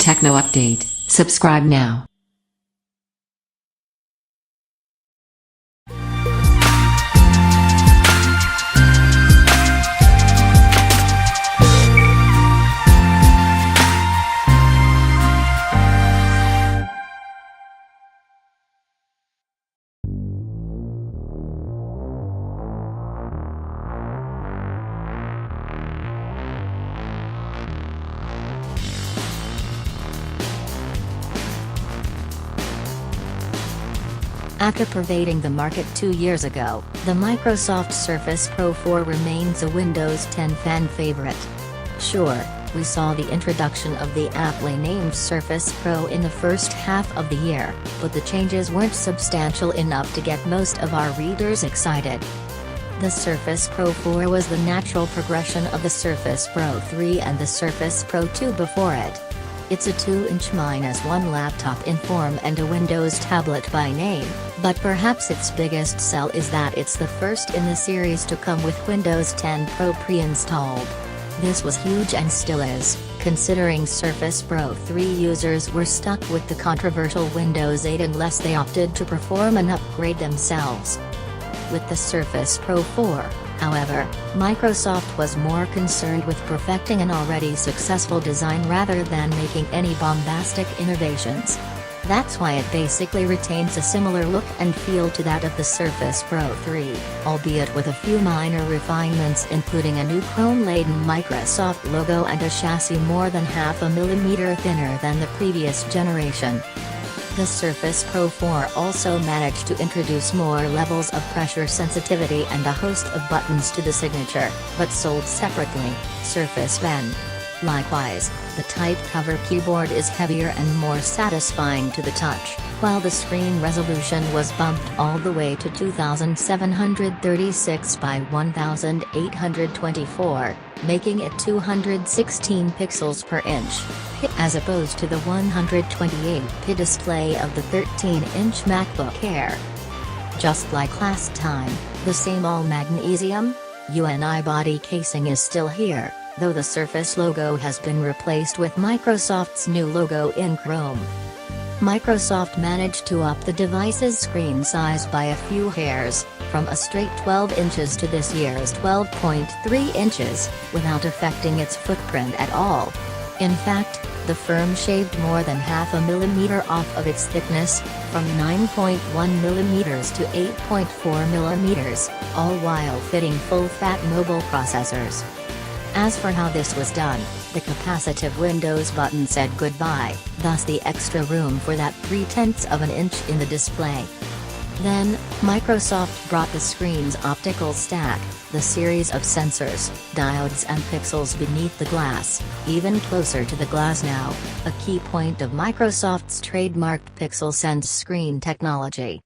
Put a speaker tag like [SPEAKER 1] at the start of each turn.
[SPEAKER 1] Techno update. Subscribe now.
[SPEAKER 2] After pervading the market 2 years ago, the Microsoft Surface Pro 4 remains a Windows 10 fan favorite. Sure, we saw the introduction of the aptly named Surface Pro in the first half of the year, but the changes weren't substantial enough to get most of our readers excited. The Surface Pro 4 was the natural progression of the Surface Pro 3 and the Surface Pro 2 before it. It's a 2-inch -1 laptop in form and a Windows tablet by name, but perhaps its biggest sell is that it's the first in the series to come with Windows 10 Pro pre-installed. This was huge and still is, considering Surface Pro 3 users were stuck with the controversial Windows 8 unless they opted to perform an upgrade themselves. With the Surface Pro 4, however, Microsoft was more concerned with perfecting an already successful design rather than making any bombastic innovations. That's why it basically retains a similar look and feel to that of the Surface Pro 3, albeit with a few minor refinements including a new chrome-laden Microsoft logo and a chassis more than half a millimeter thinner than the previous generation. The Surface Pro 4 also managed to introduce more levels of pressure sensitivity and a host of buttons to the signature, but sold separately, Surface Pen. Likewise, the Type cover keyboard is heavier and more satisfying to the touch, while the screen resolution was bumped all the way to 2736 by 1824, making it 216 pixels per inch, as opposed to the 128p display of the 13-inch MacBook Air. Just like last time, the same all-magnesium UNI body casing is still here, though the Surface logo has been replaced with Microsoft's new logo in Chrome. Microsoft managed to up the device's screen size by a few hairs, from a straight 12 inches to this year's 12.3 inches, without affecting its footprint at all. In fact, the firm shaved more than half a millimeter off of its thickness, from 9.1 millimeters to 8.4 millimeters, all while fitting full-fat mobile processors. As for how this was done, the capacitive Windows button said goodbye, thus the extra room for that 3/10 of an inch in the display. Then, Microsoft brought the screen's optical stack, the series of sensors, diodes and pixels beneath the glass, even closer to the glass now, a key point of Microsoft's trademarked Pixel Sense screen technology.